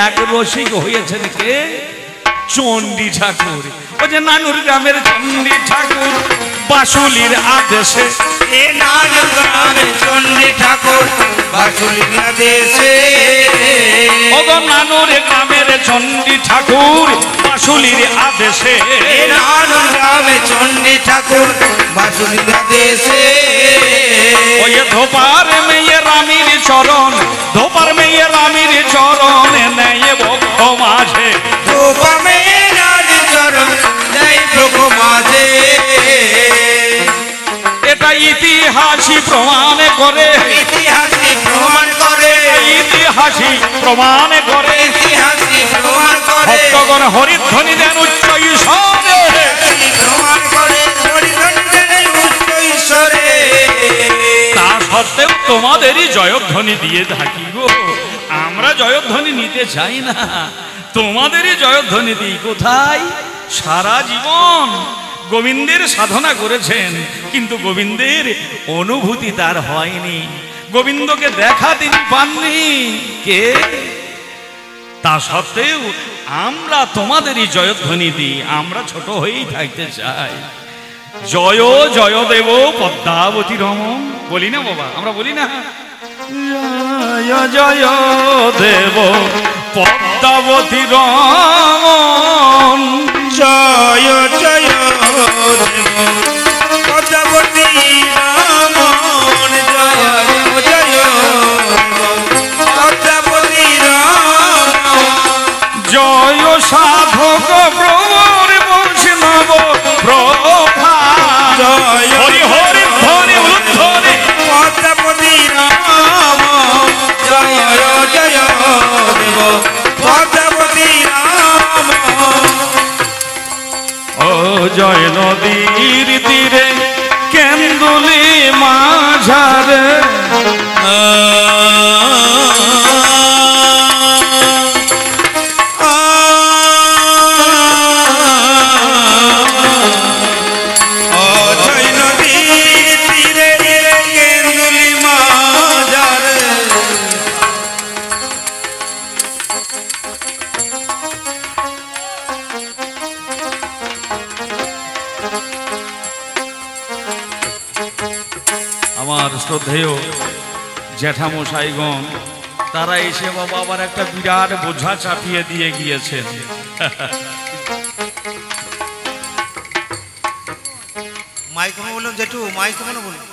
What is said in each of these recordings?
এক রসিক হয়েছেন কে? চণ্ডী ঠাকুর। ওই যে নানুর গ্রামের চণ্ডী ঠাকুর বাঁশুলির আদেশে, এ নানুর গ্রামের চণ্ডী ঠাকুর বাঁশুলির আদেশে, ওগো নানুর গ্রামের চণ্ডী ঠাকুর বাঁশুলির আদেশে, এ নানুর গ্রামের চণ্ডী ঠাকুর বাঁশুলির আদেশে। ওই ধোপার মেয়ে রানীর চরণ, ধোপার মেয়ে রানীর চরণ নেয় বক্ষ মাঝে, ধোপা মেয়ে রানীর চরণ নেয় বক্ষ মাঝে। এটা ইতিহাসই প্রমাণ করে, ইতিহাসই প্রমাণ করে, ইতিহাসই প্রমাণ করে, ইতিহাসই প্রমাণ করে, ভক্তগণ হরিধ্বনি দেন উচ্চ ঈশ্বরে, প্রমাণ করে হরিধ্বনি দেন উচ্চ ঈশ্বরে। তা সত্ত্বেও তোমাদেরই জয়ধ্বনি দিয়ে থাকি গো। আমরা জয়ধ্বনি নিতে চাই না, তোমাদেরই জয়ধ্বনি দিই। কোথায়? সারা জীবন গোবিন্দের সাধনা করেছেন, কিন্তু গোবিন্দের অনুভূতি তার হয়নি, গোবিন্দকে দেখা তিনি পাননি। কে? তা সত্ত্বেও আমরা তোমাদেরই জয়ধ্বনি দিই, আমরা ছোট হয়েই থাকতে চাই। জয় জয় দেব পদ্মাবতী রমণ বলি না বাবা, আমরা বলি না? জয় জয় দেব পদ্মাবতী রমণ, জয় জয় দেব পদ্মাবতী রমণ, জয় জয় পদ্মাবতী রমণ, জয় সাধক প্রভুর বৈষ্ণব প্রভা, জয় হরি হরি ধ্বনি উলুধ্বনি পদ্মাবতী রমণ, জয় জয় দেব পদ্মাবতী রমণ। ও জয় নদীর তীরে কেন্দুলি মাঝারে, জয় নদীর তীরে কেন্দুলি মাঝারে, আমার শ্রদ্ধেয় জ্যাঠামশাইগণ তারা এসে বাবা আবার একটা বিরাট বোঝা চাপিয়ে দিয়ে গিয়েছেন। মাইক্রোফোন বলুন জেঠু, মাইক্রোফোন বলুন,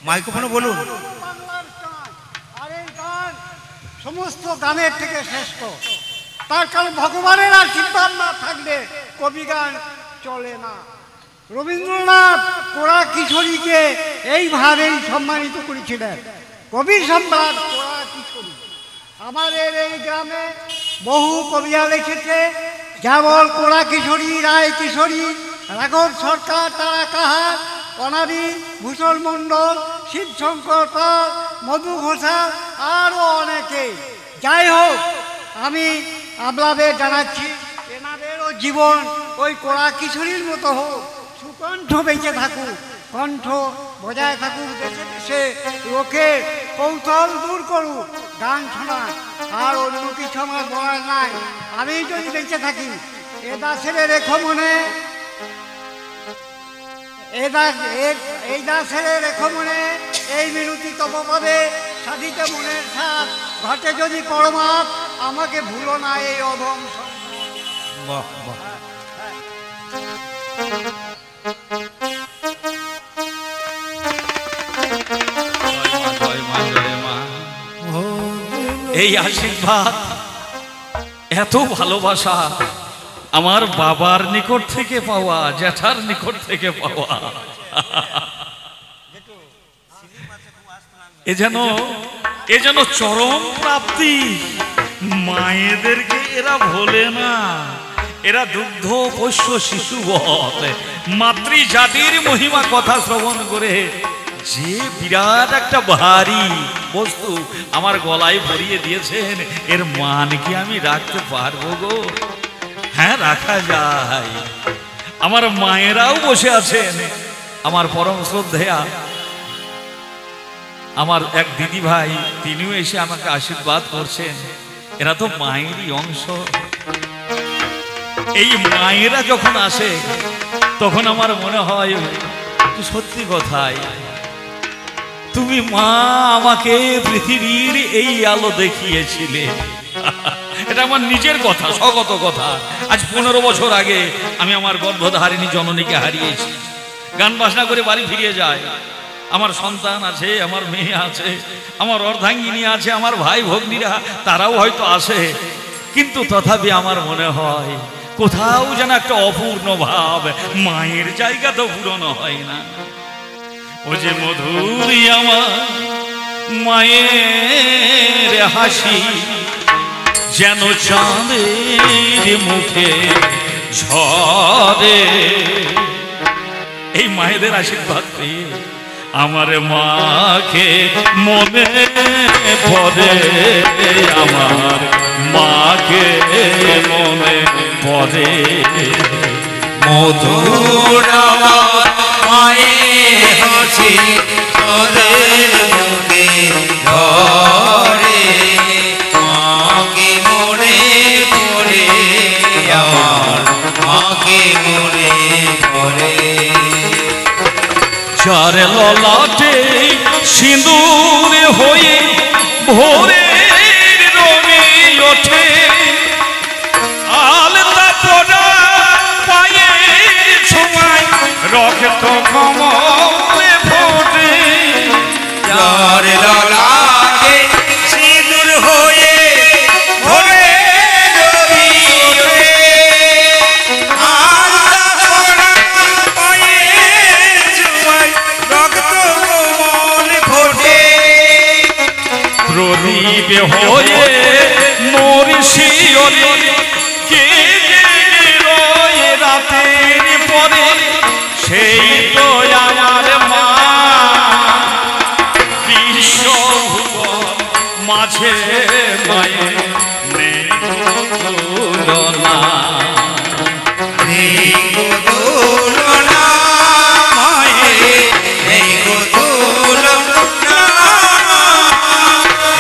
মাইক্রোফোন বলুন। আর এই গান সমস্ত গানের থেকে শ্রেষ্ঠ, তার কারণ ভগবানের আশীর্বাদ না থাকলে কবি গান চলে না। রবীন্দ্রনাথ কোরা কিশোরীকে এইভাবেই সম্মানিত করেছিলেন, কবি সম্রাট কোরা কিশোরী। আমাদের এই গ্রামে বহু কবিরা লিখেছে, যেমন কোরা কিশোরী, রায় কিশোরী, রাঘব সরকার, তারা কাহার, অনাদি, ভূষণ মণ্ডল, শিবশঙ্কর পাল, মধু ঘোষাল, আরও অনেকে। যাই হোক, আমি আপনাদের জানাচ্ছি এনাদেরও জীবন ওই কোরা কিশোরীর মতো হোক, সুকণ্ঠ বেঁচে থাকুক, কণ্ঠ বজায় থাকুক, দেশে দেশে লোকের কৌতূহল দূর করুক, গান শোনা। আর অন্য কিছু আমার বলার নাই। আমি যদি বেঁচে থাকি এ দাসের রেখো মনে, এই দাসের রেখো মনে, এই মিনতি তব পাবে সাধিতে মনের সাথ, ঘটে যদি পরমাপ আমাকে ভুলো না এই অধম। বাহ বাহ। জয় মা, জয় মা। এই আশীর্বাদ, এত ভালোবাসা আমার বাবার নিকট থেকে পাওয়া, জ্যাঠার নিকট থেকে পাওয়া, এ যেন চরম প্রাপ্তি। মায়েদেরকে এরা ভোলে না, এরা দুগ্ধ পোষ্য শিশু বলে মাতৃজাতির মহিমা কথা শ্রবণ করে যে বিরাট একটা ভারী বস্তু আমার গলায় ভরিয়ে দিয়েছেন, এর মান কি আমি রাখতে পারবো গো? হ্যাঁ, রাখা যায়। আমার মায়েরাও বসে আছেন, আমার পরম শ্রদ্ধেয়া আমার এক দিদি ভাই, তিনিও এসে আমাকে আশীর্বাদ করছেন। এরা তো মায়েরই অংশ। এই মায়েরা যখন আসে তখন আমার মনে হয় সত্যি কথাই, তুমি মা আমাকে পৃথিবীর এই আলো দেখিয়েছিলে। এটা আমার নিজের কথা, স্বগত কথা। আজ 15 বছর আগে আমি আমার গর্ভধারিণী জননীকে হারিয়েছি। গান বাজনা করে বাড়ি ফিরে যায়, আমার সন্তান আছে, আমার মেয়ে আছে, আমার অর্ধাঙ্গিনী আছে, আমার ভাই ভগ্নীরা তারাও হয়তো আসে, কিন্তু তথাপি আমার মনে হয় কোথাও যেন একটা অপূর্ণ ভাব, মায়ের জায়গা তো পূরণ হয় না। ও যে মধুর আমার মায়ের হাসি, যেন চাঁদের মুখে ঝরে। এই মায়েদের আশীর্বাদ পেয়ে আমার মাকে মনে পড়ে, আমার মাকে মনে পড়ে। মধুর আমার মায়ের হাসি, তোদের মুখে ঝরে। মাকে মনে পড়ে, আমার মাকে মনে পড়ে। চার ললাটে সিঁদুর হয়ে ভোরের রঙে ওঠে, আলতা পরা পায়ের ছোঁয়ায় রক্ত কমলে ফোটে। চার ললাটে সিঁদুর হয়ে ভোরের রঙে ওঠে, আলতা পরা পায়ের ছোঁয়ায় রক্ত কমলে ফোটে। প্রদীপ হয়ে মোর শিয়রে কে রয়ে রাতের পরে, সেই তো আমার মা। বিশ্ব মাঝে মায়ের নেই তুলনা। নেই গো তুলনা মায়ের, নেই গো তুলনা।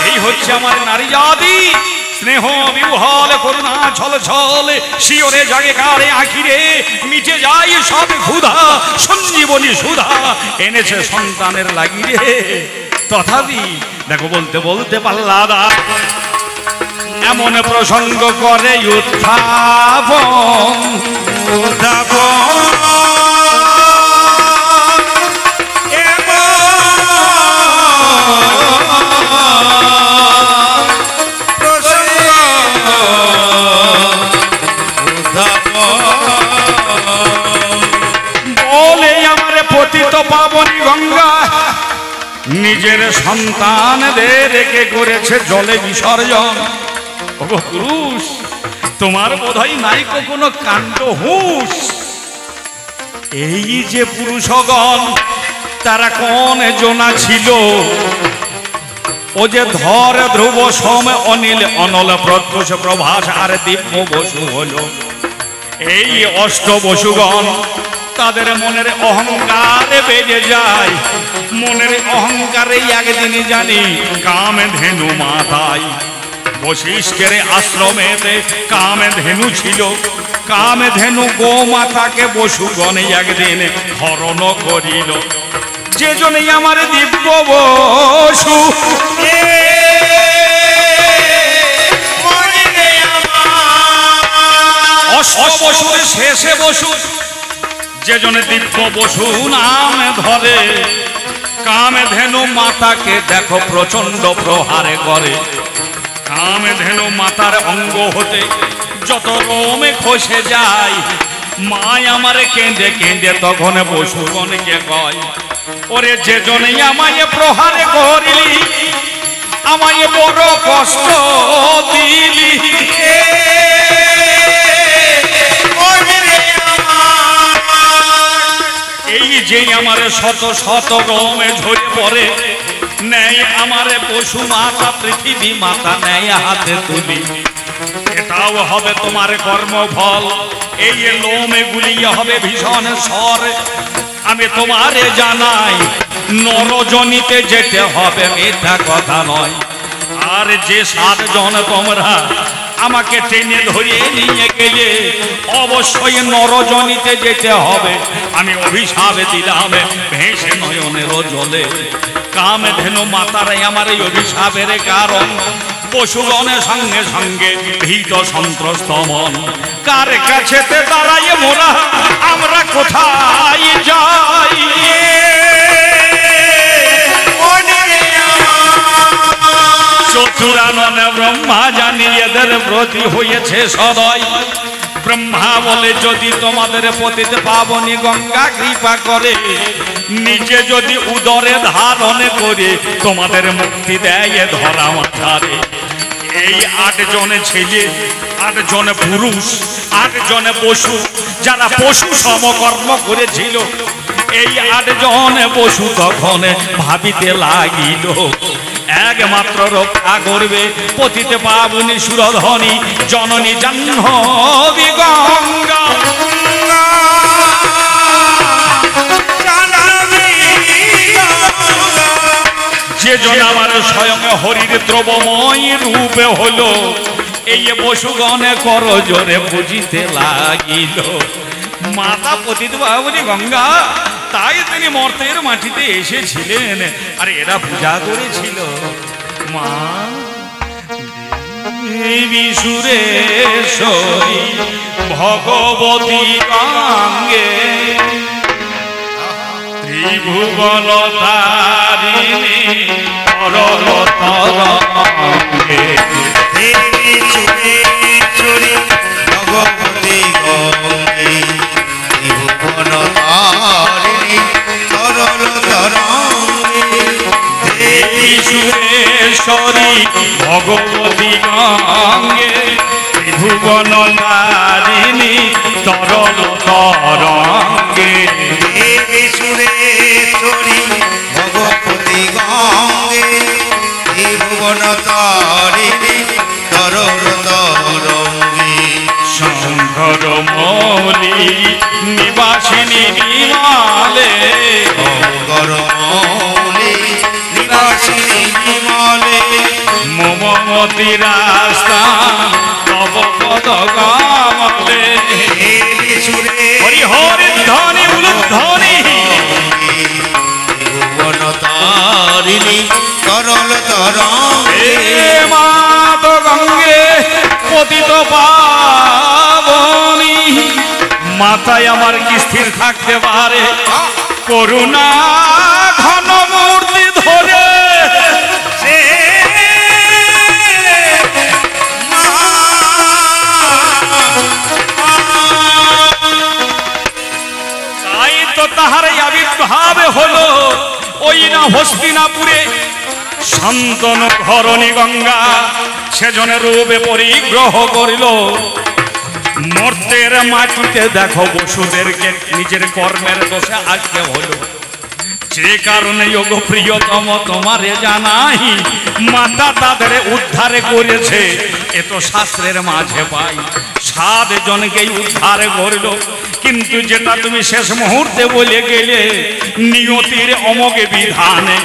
এই হচ্ছে আমার নারী জাতি, স্নেহ বিহ্বল করুণা ছল ছল শিওরে জাগে কারে আখিরে, মিটে যায় সব ক্ষুধা সঞ্জীবনী সুধা এনেছে সন্তানের লাগিরে। তথাপি দেখো বলতে বলতে পাল্লাদা এমন প্রসঙ্গ করে উত্থাপন। বলে আমার পতিত পাবনী গঙ্গা নিজের সন্তানদের রেখে করেছে জলে বিসর্জন। ওগো পুরুষ, তোমার বোধহয় নাই কোনো কাণ্ড হুঁশ। এই যে পুরুষগণ তারা কোন জনা ছিল, ও যে ধর ধ্রুব সম অনিল অনল প্রত্যুষ প্রভাস আর দিব্য বসু হলো। এই অষ্ট বসুগণ তাদের মনের অহংকারে বেড়ে যায়, মনের অহংকারে একদিন জানি কামে ধেনু মাথায়। বশিষ্ঠের আশ্রমেতে কামে ধেনু ছিল, কামে ধেনু গো মাতাকে বসুগণে একদিন হরণ করিল। যে জন্যই আমার দিব্য বসু অষ্টবসুর শেষে বসু, যে জনে দিব্য বসু নাম ধরে। কামে ধেনু মাতাকে দেখো প্রচন্ড প্রহারে করে। কামে ধেনু মাতার অঙ্গ হতে যত রোমে খসে যায়, মায় আমারে কেঁদে কেঁদে তখন বসুগণকে কয়, ওরে যে জনে আমায় প্রহারে করিলি, আমায় বড় কষ্ট দিলি। এই যে আমার শত শত রোমে ঝরে পড়ে, নেয় আমারে পশু মাতা পৃথিবী মাতা নেয় হাতে তুলি। এটাও হবে তোমার কর্মফল, এই লোমে গুলিয়ে হবে ভীষণ স্বর। আমি তোমারে জানাই নরজনিতে যেতে হবে, মিথ্যা কথা নয়। আর যে 7 জন তোমরা আমাকে টেনে ধরিয়ে নিয়ে গেলে অবশ্যই নরজনিতে যেতে হবে। আমি অভিশাপ দিলাম ভেসে নয়নের জলে। কামধেনু মাতারাই আমার এই অভিশাপের কারণ। পশুগণের সঙ্গে সঙ্গে ভীত সন্ত্রস্ত মন। কার কাছেতে দাঁড়াইয়ে মোরা আমরা কোথায় যাই? চতুরাননে ব্রহ্মা জানি এদের প্রতি হয়েছে সদয়। ব্রহ্মা বলে যদি তোমাদের পতিত পাবনী গঙ্গা কৃপা করে, নিজে যদি উদরে ধারণ করে তোমাদের মুক্তি দেয় ধরা মাথারে। এই 8 জন ছেলে, 8 জন পুরুষ, 8 জন পশু, যারা পশু সমকর্ম করেছিল, এই 8 জন পশু তখন ভাবিতে লাগিল একমাত্র রক্ষা করবে পতিত পাবনী সুরধনী জননী জাহ্নবী গঙ্গা। যে জন আমার স্বয়ং হরির দ্রবময় রূপে হলো, এই পশুগণে কর জোরে বুঝিতে লাগিল মাতা পতিত পাবনী গঙ্গা। তাই তিনি মর্তের মাটিতে এসেছিলেন আর এরা পূজা করেছিল। মা দেবী সুরেশ্বরী ভগবতী গঙ্গে, ত্রিভুবন তারিণী তরঙ্গে। দেবী সুরেশ্বরী ভগবতী গঙ্গে, ত্রিভুবন তারিণী তরল তরঙ্গে। দেবী সুরেশ্বরী ভগবতী গঙ্গে, ত্রিভুবন তারিণী তরল তরঙ্গে। দেবী সুরেশ্বরী ভগবতী গঙ্গে, ত্রিভুবন তারিণী তরল তরঙ্গে। শঙ্কর মৌলি নিবাসিনী নিমালে, শঙ্কর মৌলি নিবাসিনী নিমালে। মমমতি রাস্তা তব পদ কমলে। দেবী সুরেশ্বরী হরি হরি ধ্বনি উলুধ্বনি, ত্রিভুবন তারিণী তরল তরঙ্গে। মা তো গঙ্গে পতিত পাবনী। মাথায় আমার কি স্থির থাকতে পারে করুণা ঘন মূর্তি ধরে। তাই তো তাহার আবির্ভাব হলো ওই না হস্তিনাপুরে শান্তনু ধরণী গঙ্গা। সেজনের রূপে পরিগ্রহ করিল মর্তের মাটিতে। দেখো বসুদেরকে নিজের কর্মের দোষে আসতে হলো। যে কারণে যোগ প্রিয়তম তোমারে জানাই, মাতা তাদের উদ্ধার করেছে এ তো শাস্ত্রের মাঝে পাই। 7 জনকেই উদ্ধার করল, কিন্তু যেটা তুমি শেষ মুহূর্তে বলে গেলে নিয়তির অমোঘ বিধানে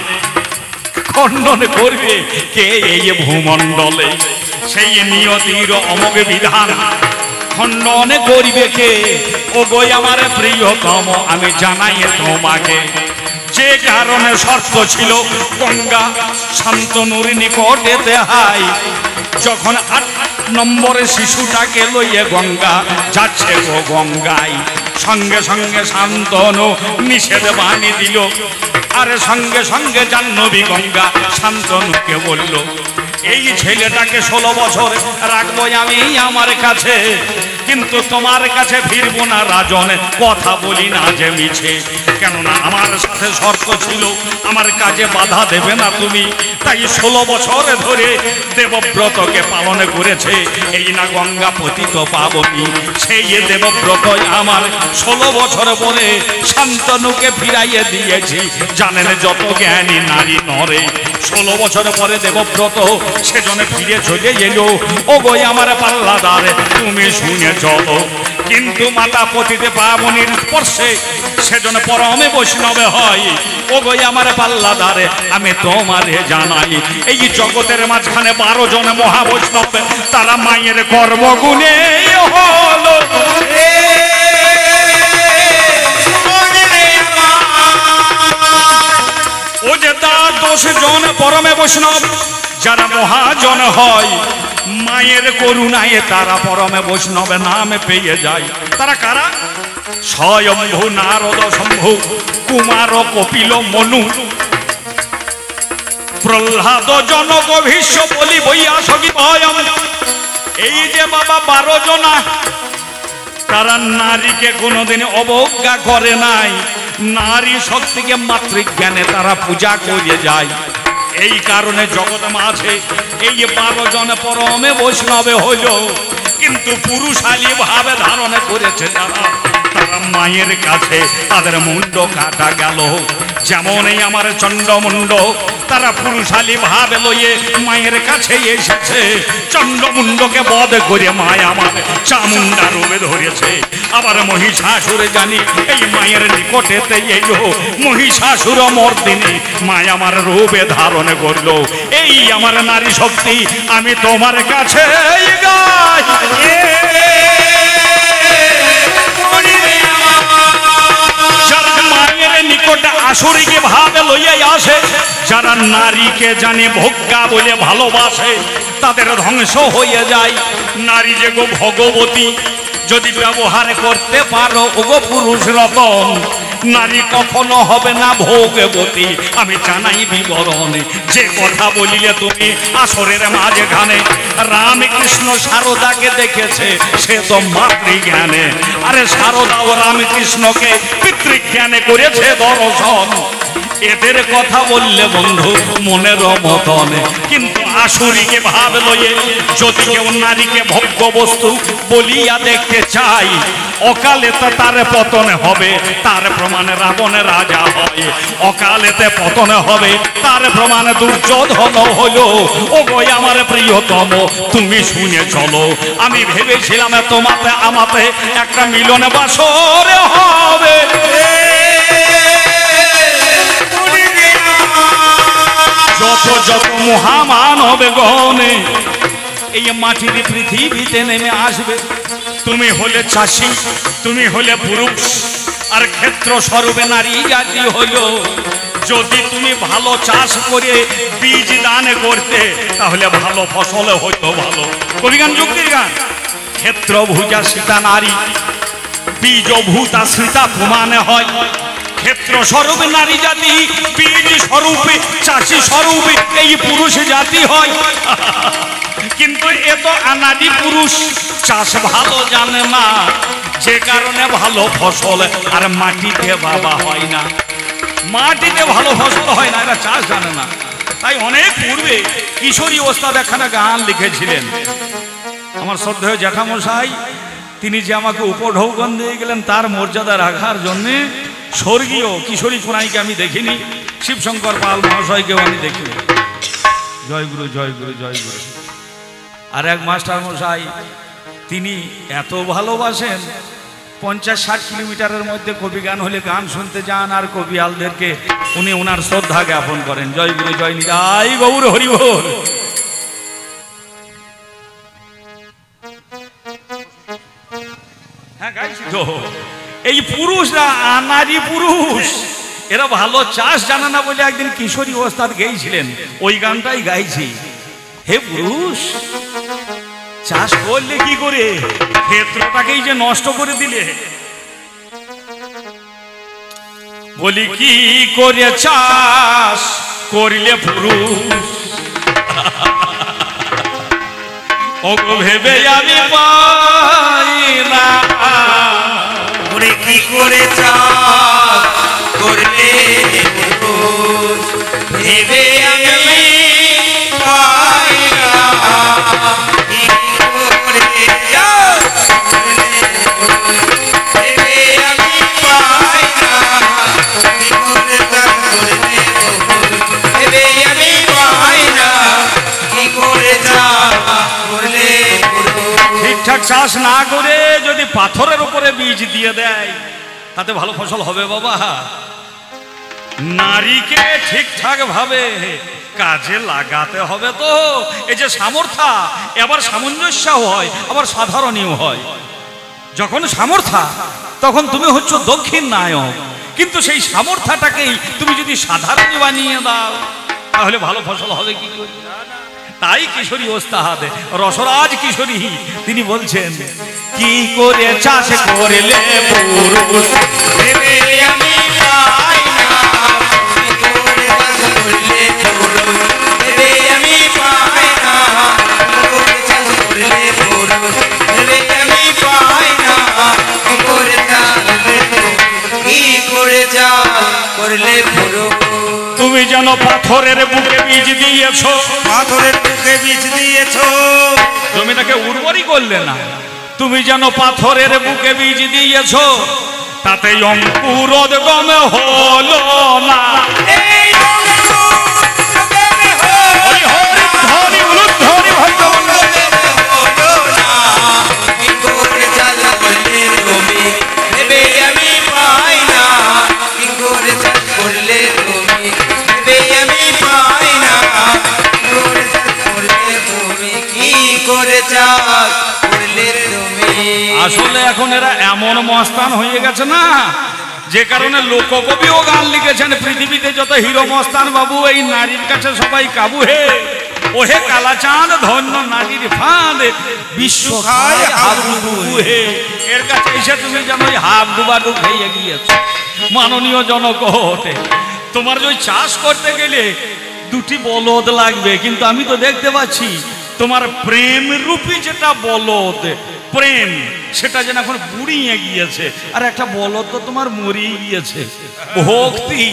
খণ্ডন করবে কে এই ভূমণ্ডলে। সেই নিয়তির অমোঘ বিধান খণ্ডন করিবে কে? ও গো আমার প্রিয়তম আমি জানাই তোমাকে। যে কারণে শর্ত ছিল গঙ্গা শান্তনুর নিকটে দেহাই, যখন 8 নম্বরে শিশুটাকে লইয়ে গঙ্গা যাচ্ছে গো গঙ্গায়, সঙ্গে সঙ্গে শান্তনু নিষেধ বাণী দিল। আরে সঙ্গে সঙ্গে জাহ্নবী গঙ্গা শান্তনুকে বলল, এই ছেলেটাকে 16 বছর রাখবো আমি আমার কাছে, কিন্তু তোমার কাছে ফিরবো না রাজন। কথা বলি না যে মিছে, কেননা আমার সাথে শর্ত ছিল আমার কাজে বাধা দেবে না তুমি। তাই 16 বছর ধরে দেবব্রতকে পালন করেছে এই না গঙ্গা পতিত পাবনী। সেই দেবব্রত আমার 16 বছর পরে শান্তনুকে ফিরাইয়ে দিয়েছি। জানেন যত জ্ঞানী নারী নরে 16 বছর পরে দেবব্রত সেজন্য ফিরে চলে এলো। ও গো আমার পাল্লাদার তুমি শুনে চলো, কিন্তু মাতা পতিতে পাবনির স্পর্শে সেজন্য পরমে বৈষ্ণবে হয়। ও গো আমার পাল্লাদারে আমি তোমারে জানাই, এই জগতের মাঝখানে 12 জন মহাবৈষ্ণব তারা মায়ের কর্মগুণে হলো। ও যে 10 জন পরমে বৈষ্ণব যারা মহাজন হয়, মায়ের করুণায় তারা পরমে বৈষ্ণবে নামে পেয়ে যায়। তারা কারা? স্বয়ম্ভু নারদ শম্ভু কুমার কপিল মনু প্রহ্লাদ জনক ভীষ্ম বলি বৈয়াসী ভয়ম। এই যে বাবা 12 জনা, তারা নারীকে কোনোদিন অবজ্ঞা করে নাই, নারী শক্তিকে মাতৃজ্ঞানে তারা পূজা করে যায়। এই কারণে জগৎ মাঝে এই 12 জন পরমে বৈষ্ণবে হইল, কিন্তু পুরুষালী ভাবে ধারণ করেছে যারা, তারা মায়ের কাছে তাদের মুন্ড কাটা গেল। যেমন এই আমার চন্ডমুন্ড, তারা পুরুষালী ভাবে লইয়ে মায়ের কাছে এসেছে। চন্ডমুন্ডকে বধ করে মায় আমার চামুন্ডা রূপে ধরেছে। আবার মহিষাসুর জানি এই মায়ের নিকটেতে এলো, মহিষাসুর মর্দিনী মায় আমার রূপে ধারণ করলো। এই আমার নারী শক্তি আমি তোমার কাছে গাই। যারা মায়ের নিকটে আসুরিকে ভাবে লইয়াই আসে, যারা নারীকে জানে ভোগ্যা বলে ভালোবাসে, তাদের ধ্বংস হয়ে যায়। নারী যে গো ভগবতী যদি ব্যবহার করতে পারো ওগো পুরুষ রতন, নারী কখনো হবে না ভোগবতী। আমি জানাই বিবরণ, যে কথা বলিলে তুমি আসরের মাঝখানে রামকৃষ্ণ শারদাকে দেখেছে, সে তো মাতৃজ্ঞানে। আরে শারদা ও রামকৃষ্ণকে পিতৃজ্ঞানে করেছে দর্শন। এদের কথা বললে বন্ধু মনের মতন, কিন্তু আসুরিকে ভাব লয়ে যদি কেউ নারীকে ভোগ্য বস্তু বলিয়া দেখতে চাই, অকালেতে তার পতন হবে, তার প্রমাণে রাবণে রাজা হয়। অকালেতে পতন হবে, তার প্রমাণে দুর্যোধন হলো। ও গো আমার প্রিয়তম তুমি শুনে চলো, আমি ভেবেছিলাম তোমাতে আমাতে একটা মিলন বাসর হবে। যত যত মহামানব গণে এই মাটির পৃথিবীতে নেমে আসবে, তুমি হলে চাষি, তুমি হলে পুরুষ, আর ক্ষেত্র স্বরূপে নারী জাতি হইল। যদি তুমি ভালো চাষ করে বীজ দান করতে, তাহলে ভালো ফসল হইতো ভালো। কবিগান যুক্তির গান। ক্ষেত্র ভূজা সীতা নারী, বীজ ভূতা সীতা প্রমাণে হয়। ক্ষেত্র স্বরূপে নারী জাতি, বীজ স্বরূপে চাষি স্বরূপে এই পুরুষ জাতি হয়। কিন্তু এ তো আনাদি পুরুষ, চাষ ভালো জানে না, যে কারণে ভালো ফসল আর মাটিতে বাবা হয় না। মাটিতে ভালো ফসল হয় না, এরা চাষ জানে না। তাই অনেক পূর্বে কিশোরী ওস্তাদ একখানা গান লিখেছিলেন। আমার শ্রদ্ধেয় জ্যাঠামশাই তিনি যে আমাকে উপঢৌকন দিয়ে গেলেন, তার মর্যাদা রাখার জন্যে স্বর্গীয় কিশোরী কোনাইকে আমি দেখিনি, শিবশঙ্কর পাল মহাশয়কেও আমি দেখিনি। জয় গুরু, জয় গুরু, জয় গুরু। আর এক মাস্টার মশাই, তিনি এত ভালোবাসেন, 50-60 কিলোমিটারের মধ্যে কবি গান হলে গান শুনতে যান, আর কবিয়ালদেরকে উনি ওনার শ্রদ্ধা জ্ঞাপন করেন। জয় গুরু, জয় নিতাই গৌর হরি বল। হ্যাঁ গাইছি তো। এই পুরুষরা আনারি পুরুষ, এরা ভালো চাষ জানে না বলে একদিন কিশোরী ওস্তাদ গেয়েছিলেন, ওই গানটাই গাইছি। হে পুরুষ, চাষ করলে কি করে, ক্ষেত্রটাকেই যে নষ্ট করে দিলে। বলি কি করে চাষ করলে পুরুষ, ওগো ভেবে আমি পাই না। কি করে চাষ করলে পুরুষ, ভেবে আমি পাই না। কি করে চাষ ভেবে আমি পাই না। কি করে চাষ করলে ভেবে আমি পাই না। কি করে চাষ করলে পুরুষ। ঠিকঠাক চাষ না করে যদি পাথরের উপরে বীজ দিয়ে দেয় তাতে ভালো ফসল হবে বাবা। নারীকে ঠিকঠাক ভাবে কাজে লাগাতে হবে। তো এই যে সামর্থ্য, আবার সামঞ্জস্য হয়, আবার সাধারণীয় হয়। যখন সামর্থ্য তখন তুমি হচ্ছ দক্ষিণ নায়ক, কিন্তু সেই সামর্থ্যটাকেই তুমি যদি সাধারণ বানিয়ে দাও তাহলে ভালো ফসল হবে কি করে? তাই কিশোরী ওস্তাদ রসরাজ কিশোরী তিনি বলছেন, কি করে চাষ করলে পুরুষ ভেবে আমি পাই না, কি করে চাষ করলে পুরুষ ভেবে আমি পাই না, কি করে চাষ করলে পুরুষ ভেবে আমি পাই না, কি করে চাষ করলে কি করে চাষ করলে পুরুষ। তুমি যেন পাথরের বুকে বীজ দিয়েছো, পাথরের বুকে বীজ দিয়েছো, জমিটাকে উর্বরই করলে না। তুমি যেন পাথরের বুকে বীজ দিয়েছো, তাতে অঙ্কুরোদ্গম হলো না। এই হরি হরি ধ্বনি উলুধ্বনি ভগবান। হলো না, কি করে চাষ করলে তুমি ভেবে আমি পাই না, কি করে চাষ করলে তুমি ভেবে আমি পাই না, কি করে চাষ করলে তুমি কি করে চাষ করলে তুমি। আসলে এখন এরা এমন মস্তান হয়ে গেছে না, যে কারণে লোককবিও গান লিখেছেন, পৃথিবীতে যত হিরো মস্তান বাবু এই নারীর কাছে সবাই কাবু হে। ওহে কালাচাঁদ ধন্য নারীর ফাঁদ, বিশ্ব খায় হাবুডুবু হে। এর কাছে এসে তুমি যেন ওই হাবডুবাডু খেয়ে গিয়েছ। মাননীয় জনকোটে, তোমার যে ওই চাষ করতে গেলে দুটি বলদ লাগবে, কিন্তু আমি তো দেখতে পাচ্ছি তোমার প্রেম রূপী যেটা বলদ, প্রেম সেটা যেন এখন বুড়িয়ে গিয়েছে, আর একটা বলদ তো তোমার মরিয়ে গিয়েছে। ভক্তি,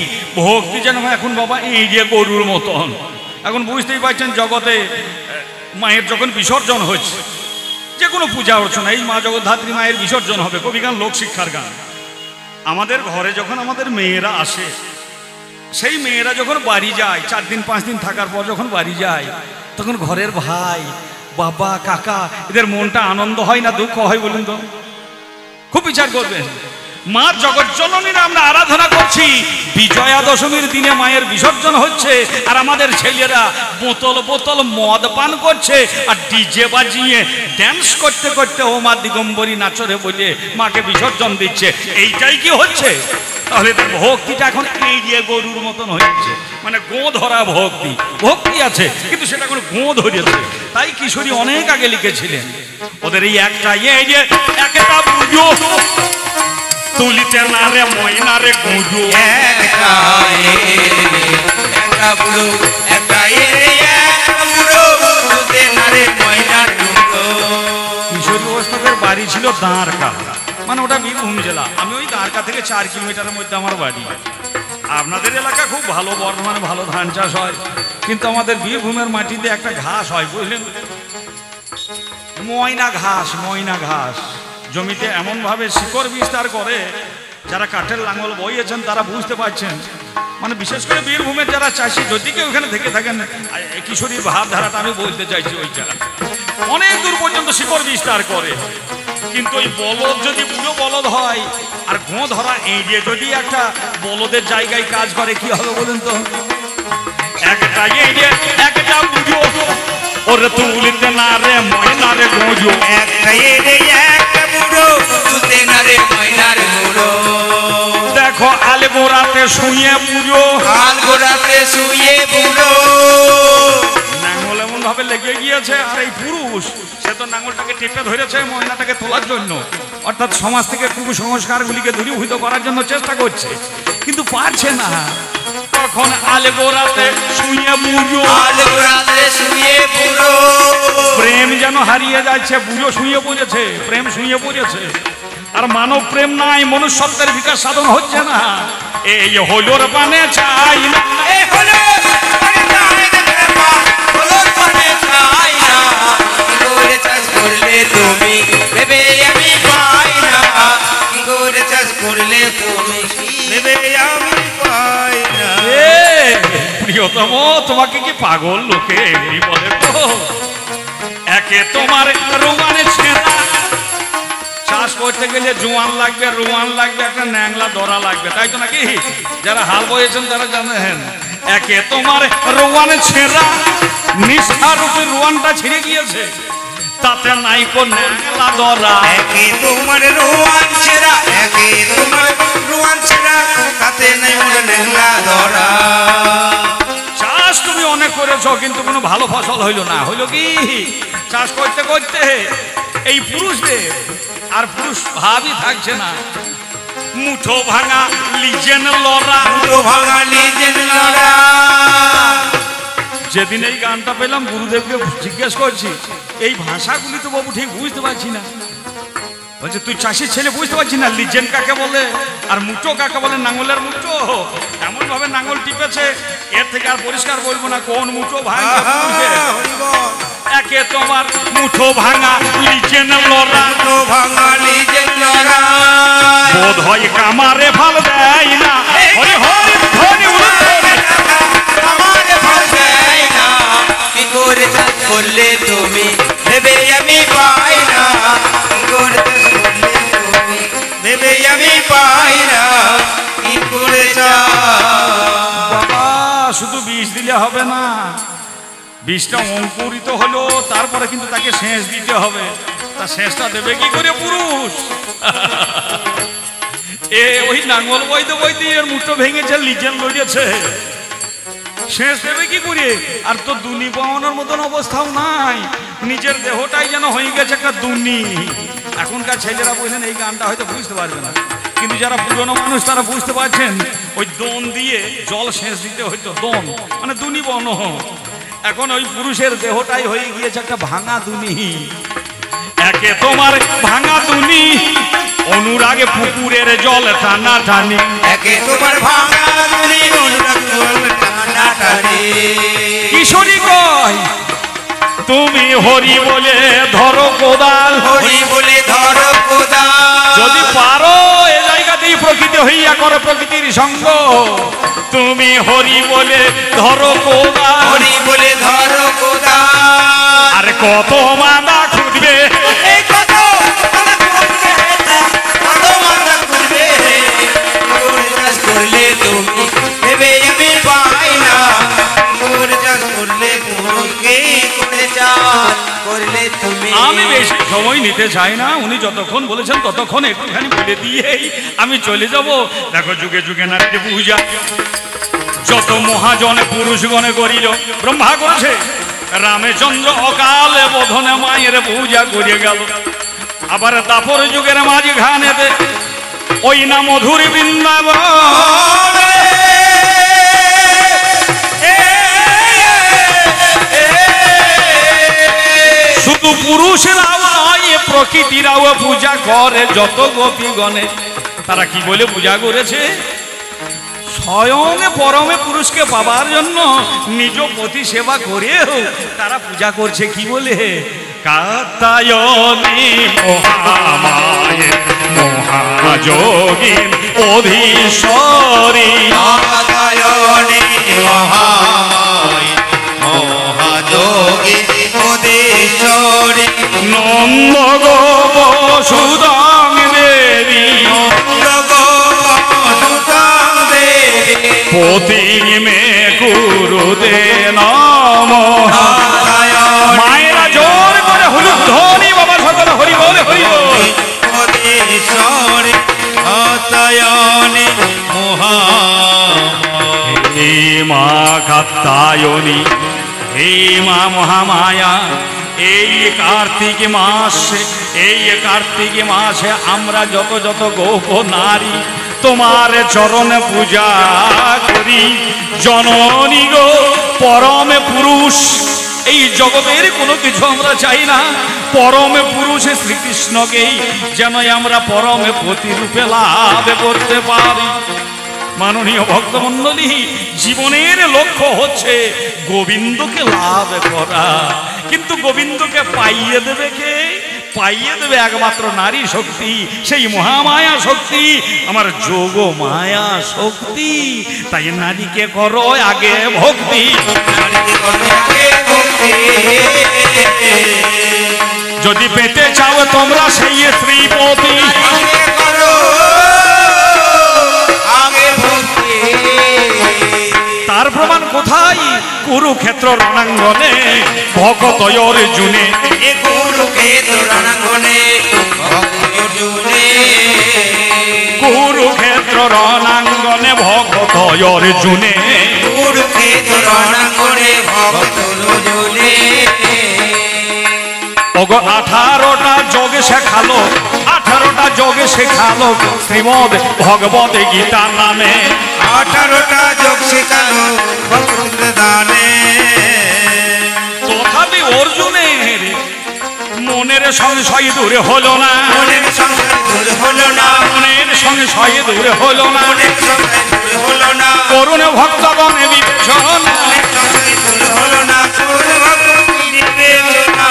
ভক্তি যেন এখন বাবা এই যে গরুর মতন। এখন বুঝতেই পারছেন জগতে মায়ের যখন বিসর্জন হচ্ছে, যে কোনো পূজা অর্চনা, এই মা জগদ্ধাত্রী মায়ের বিসর্জন হবে, কবিগান লোকশিক্ষার গান। আমাদের ঘরে যখন আমাদের মেয়েরা আসে, সেই মেয়েরা যখন বাড়ি যায় 4 দিন 5 দিন থাকার পর যখন বাড়ি যায়, তখন ঘরের ভাই বাবা কাকা এদের মনটা আনন্দ হয় না দুঃখ হয় বলুন তো? খুব বিচার করবেন। মা জগৎ জননীর আমরা আরাধনা করছি, বিজয়া দশমীর দিনে মায়ের বিসর্জন হচ্ছে, আর আমাদের ছেলেরা বোতল বোতল মদ পান করছে আর ডিজে বাজিয়ে ড্যান্স করতে করতে ও মা দিগম্বরী নাচরে বলে মাকে বিসর্জন দিচ্ছে। এইটাই কি হচ্ছে? তাহলে ভক্তিটা এখন এই যে গরুর মতন হয়েছে, মানে গো ধরা ভক্তি। ভক্তি আছে কিন্তু সেটা কোনো গো ধরেছে। তাই কিশোরী অনেক আগে লিখেছিলেন, ওদের এই একটা এই যে একটা পুজো তুলিতে না রে ময়না রে গুজো, একটা বুড়ো একটা বুড়ো তুলতে না রে ময়না টুকরো। কিশোরী ওস্তাদের বাড়ি ছিল দাঁড়কা, মানে ওটা বীরভূম জেলা। আমি ওই দাঁড়কা থেকে 4 কিলোমিটারের মধ্যে আমার বাড়ি। আপনাদের এলাকা খুব ভালো, বর্ধমানে ভালো ধান চাষ হয়, কিন্তু আমাদের বীরভূমের মাটিতে একটা ঘাস হয় বুঝলেন, ময়না ঘাস। ময়না ঘাস জমিতে এমনভাবে শিকড় বিস্তার করে, যারা কাঠের লাঙল বইয়েছেন তারা বুঝতে পারছেন। মানে বিশেষ করে বীরভূমের যারা চাষি, যদি কেউ এখানে থেকে থাকেন, কিশোরীর ভাবধারাটা আমি বলতে চাইছি, ওই জায়গা অনেক দূর পর্যন্ত শিকড় বিস্তার করে। কিন্তু ওই বলদ যদি বুড়ো বলদ হয়, আর গো ধরা এই যে যদি একটা বলদের জায়গায় কাজ করে, কি হবে বলুন তো? একটা এই যে একটা বুড়ো ওরে তুলতে না রে ময়না রে গুজো, একটা বুড়ো তুলতে না রে ময়না রে বুড়ো। দেখো আলে গোড়াতে শুয়ে বুড়ো, হাল গোড়াতে শুয়ে বুড়ো। নাঙ্গল এমন ভাবে লেগে গিয়েছে, আর এই পুরুষ সে তো নাঙ্গলটাকে টেপে ধরেছে ময়নাটাকে তোলার জন্য, অর্থাৎ সমাজ থেকে কুসংস্কারগুলিকে দূরীভূত করার জন্য চেষ্টা করছে, কিন্তু পারছে না। তখন আলে গোড়াতে শুয়ে বুড়ো, হাল গোড়াতে শুয়ে বুড়ো। প্রেম যেন হারিয়ে যাচ্ছে, বুড়ো শুয়ে পড়েছে, প্রেম শুয়ে পড়েছে, আর মানব প্রেম নাই, মনুষ্যত্বের বিকাশ সাধন হচ্ছে না। এই হলোর পানে চাই না, এই হলো মানে চাই না রে মা, হলো মানে চাই না। কি করে চাষ করলে তুমি ভেবে আমি পাই না, কি করে চাষ করলে তুমি ভেবে আমি পাই না। এ প্রিয়তম, তোমাকে কি পাগল লোকে এমনি বলে তো? একে তোমার রোমানে ছেঁড়া বলতে গেলে জোয়ান লাগবে, রোয়ান লাগবে, একটা ন্যাংলা দরা লাগবে, তাই তো নাকি? যারা হাল বয়েছেন তারা জানেন। একে তোমার রোয়ানে ছেঁড়া, নিষ্ঠার রূপে রোয়ানটা ছিঁড়ে গিয়েছে, তাতে নাই কোন ন্যাংলা দরা। একে তোমার রোয়ান ছেঁড়া, একে তোমার রোয়ান ছেঁড়া, তাতে নাই মোর ন্যাংলা ধরা। চাষ তুমি অনেক করেছ, কিন্তু কোনো ভালো ফসল হইল না। হইল কি? চাষ করতে করতে এই পুরুষদের আর পুরুষ ভাবই থাকছে না। মুঠো ভাঙা লিজেন লড়া, মুঠো ভাঙা লিজেন লড়া। যেদিন এই গানটা পেলাম গুরুদেবকে জিজ্ঞেস করছি, এই ভাষাগুলি তো বাবু ঠিক বুঝতে পারছি না। বলছে তুই চাষির ছেলে বুঝতে পারছি না লিজেন কাকে বলে আর মুঠো কাকে বলে? নাঙ্গলের মুঠো এমন ভাবে নাঙ্গল টিপেছে, এর থেকে আর পরিষ্কার বলবো না কোন মুঠো ভাঙা। একে তোমার মুঠো ভাঙা লিজেন লড়া, মুঠো ভাঙা লিজেন লড়া। বোধ হয় কামারে ভাল দেয় না, হরি হরি ধরি কামারে ভাল দেয় না। কি করে চাষ করলে তুমি ভেবে আমি পাই না, কি করে চাষ করলে তুমি ভেবে আমি পাই না, কি করে বাবা শুধু বীজ দিলে হবে না, বীজটা অঙ্কুরিত হলো তারপরে কিন্তু তাকে সেচ দিতে হবে। তা সেচটা দেবে কি করে পুরুষ? এ ওই নাঙ্গল বইতে বইতে এর মুঠো ভেঙেছে, লিজেন লড়িয়েছে, সেচ দেবে কি করে? আর তো দুনি পাওয়ানোর মতন অবস্থাও নাই, নিজের দেহটাই যেন হয়ে গেছে একটা দুনি। এখনকার ছেলেরা বলছেন এই গানটা হয়তো বুঝতে পারবে না, কিন্তু যারা পুরনো মানুষ তারা বুঝতে পারছেন। ওই দোন দিয়ে জল সেচ দিতে হইতো, দোন মানে দুনি বন। এখন ওই পুরুষের দেহটাই হয়ে গিয়েছে একটা ভাঙা দুনি। একে তোমার ভাঙা দুনি, অনুরাগে পুকুরের জল টানা টানি। একে তোমার ভাঙা দুনি, অনুরাগ জল টানা টানি। কিশোরী কয় তুমি হরি বলে ধরো কোদাল, হরি বলে ধরো কোদাল। যদি পারো এ জায়গাতেই প্রকৃতি হইয়া করো প্রকৃতির সঙ্গ। তুমি হরি বলে ধরো কোদাল, হরি বলে ধরো কোদাল। আর কত মাদা খুঁজবে, কত মাথা খুঁজবে, করে চাষ করলে তুমি ভেবে আমি পাই না, করে চাষ করলে তুমি করে চাষ করলে তুমি। আমি বেশি সময় নিতে চাই না, উনি যতক্ষণ বলেছেন ততক্ষণ একটুখানি বলে দিয়েই আমি চলে যাব। দেখো যুগে যুগে নারীর পূজা যত মহাজনে পুরুষগণে করিল, ব্রহ্মা করেছে, রামচন্দ্র অকালে বোধনে মায়ের পূজা করে গেল। আবার দাপর যুগের মাঝখানেতে ওই না মধুর বৃন্দাবন, শুধু পুরুষরাও নয় প্রকৃতিরাও পূজা করে। যত গোপীগণে তারা কি বলে পূজা করেছে? স্বয়ং পরমে পুরুষকে পাবার জন্য নিজ পতি সেবা করেও তারা পূজা করছে। কি বলে? কাত্যায়নী মহামায়ে মহাযোগী অধীশ্বরী, কাত্যায়নী মহামায়ে মহাযোগী অধীশ্বরী, নন্দ গোপ সুদাং দেবী, পতি মে গুরুদে নমঃ। মায়েরা জোর করে হলুদ ধ্বনি, বাবা সকলে হরি বলে হরি বল। হে মা কাত্যায়নী, হে মা মহামায়া, এই কার্তিক মাসে, এই কার্তিক মাসে আমরা যত যত গোপ নারী তোমার চরণে পূজা করি। জননী গো পরমে পুরুষ, এই জগতের কোনো কিছু আমরা চাই না, পরমে পুরুষ শ্রীকৃষ্ণকেই যেন আমরা পরমে প্রতিরূপে লাভ করতে পারি। মাননীয় ভক্তমণ্ডলী, জীবনের লক্ষ্য হচ্ছে গোবিন্দকে লাভ করা, কিন্তু গোবিন্দকে পাইয়ে দেবে কে? পাইয়ে দেবে একমাত্র নারী শক্তি, সেই মহামায়া শক্তি, আমার যোগ মায়া শক্তি। তাই নারীকে করো আগে ভক্তি, যদি পেতে চাও তোমরা সেই শ্রীপতি, আগে করো আগে ভক্তি। তার প্রমাণ কোথায়? কুরুক্ষেত্র রণাঙ্গনে ভগত অর্জুনে, এ কুরুক্ষেত্র রণাঙ্গনে ভক্ত অর্জুনে, কুরুক্ষেত্র রণাঙ্গনে ভগত অর্জুনে, কুরুক্ষেত্র রণাঙ্গনে ভক্ত অর্জুনে। ওগো 18টা যোগে শেখালো, 18টা যোগে শেখালো শ্রীমদ ভগবত গীতা নামে। 18টা যোগ শেখালো ভক্ত দানে। তথাপি অর্জুনের মনের সংশয় দূরে হলো না, মনের সংশয় দূর হলো না, মনের সংশয় দূরে হলো না, মনের সংশয় দূর হলো না, করুণ ভক্তগণে বিবেচনা, মনের সংশয় দূর হলো না, করুণ ভক্তি বিবেচনা।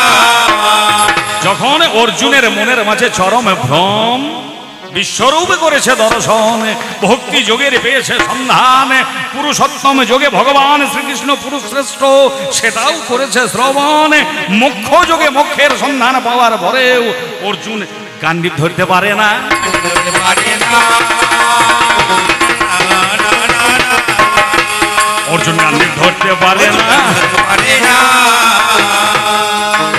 যখন অর্জুনের মনের মাঝে চরম ভ্রম, বিশ্বরূপে করেছে দর্শন, ভক্তি যোগের পেয়েছে সন্ধান, পুরুষোত্তম যোগে ভগবান শ্রীকৃষ্ণ পুরুষ শ্রেষ্ঠ সেটাও করেছে শ্রবণ, মোক্ষ যোগে মোক্ষের সন্ধান পাওয়ার পরেও অর্জুন গান্ডীব ধরতে পারে না। পারে না, অর্জুন গান্ডীব ধরতে পারে না। পারে না।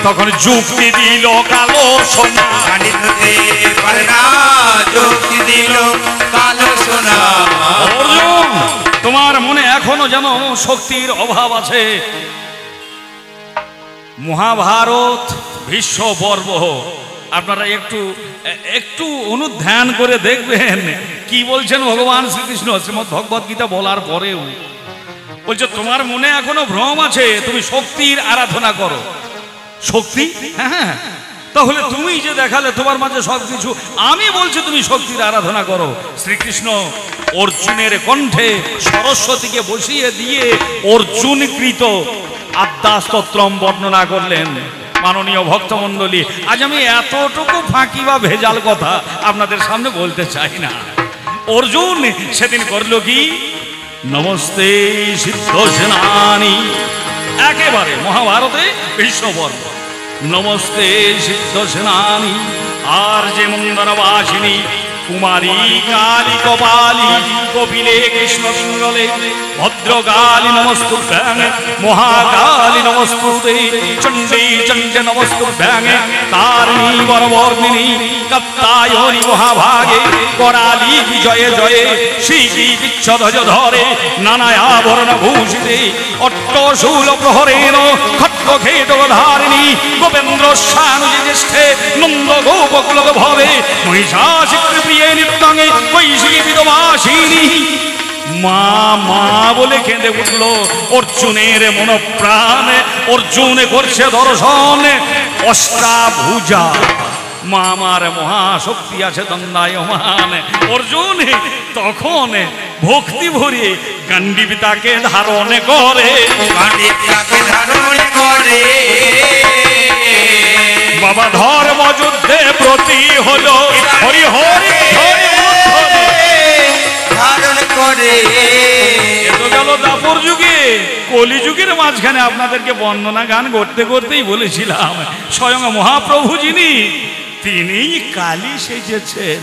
তখন যুক্তি দিল কালো সোনা, গান্ডীব ধরতে পারে না, যুক্তি দিল কালো সোনা। অর্জুন তোমার মনে এখনো যেন শক্তির অভাব আছে। মহাভারত ভীষ্ম পর্ব আপনারা একটু একটু অনুধ্যান করে দেখবেন কি বলছেন ভগবান শ্রীকৃষ্ণ শ্রীমদ্ ভগবত গীতা বলার পরেও বলছে তোমার মনে এখনো ভ্রম আছে, তুমি শক্তির আরাধনা করো। শক্তি? হ্যাঁ, তাহলে তুমি যে দেখালে তোমার মাঝে সবকিছু, আমি বলছি তুমি শক্তির আরাধনা করো। শ্রীকৃষ্ণ অর্জুনের কণ্ঠে সরস্বতীকে বসিয়ে দিয়ে অর্জুনকৃত আদ্যাস্তোত্রম বর্ণনা করলেন। মাননীয় ভক্তমণ্ডলী, আজ আমি এতটুকু ফাঁকি বা ভেজাল কথা আপনাদের সামনে বলতে চাই না। অর্জুন সেদিন করলো কি? নমস্তে সিদ্ধ সেনানি, একেবারে মহাভারতে ভীষ্ম পর্ব। নমস্তে সিদ্ধ সেনানি আর যে মন্দরবাসিনী কুমারী কালী কপালী কপিলে কৃষ্ণ পিঙ্গলে ভদ্রকালী নমস্তুভ্যাং মহাকালী নমস্তুতে চণ্ডী চণ্ডী নমস্তুভ্যাং তারিণী বরবর্ণিনী কাত্যায়নী মহাভাগে করালী জয়ে জয়ে শ্রী বিচ্ছধ্বজ ধরে নানায়াভরণ ভূষিতে অট্টশূল প্রহরেণ খট্টখেটধারিণী গোপেন্দ্র সানুজি জ্যেষ্ঠে নন্দ গোপকুল ভবে মহিষাসুর প্রিয়ে নিত্যঙ্গে কৈশিকী বিদবাসিনী। মা মা বলে কেঁদে উঠল অর্জুনের মনপ্রাণ। অর্জুন করছে দর্শন অষ্টাভুজা, মা আমার মহাশক্তি আছে দণ্ডায়মান। অর্জুন তখন ভক্তি ভরে গান্ডীব তাকে ধারণ করে, গান্ডীব তাকে ধারণ করে। বাবা ধর্ম যুদ্ধে ব্রতী হলো হরি হরি হরি ধারণ করে। এতো গেল দাপর যুগে। কলিযুগের মাঝখানে আপনাদেরকে বর্ণনা গান করতে করতেই বলেছিলাম স্বয়ং মহাপ্রভু যিনি, তিনিই কালী সেজেছেন।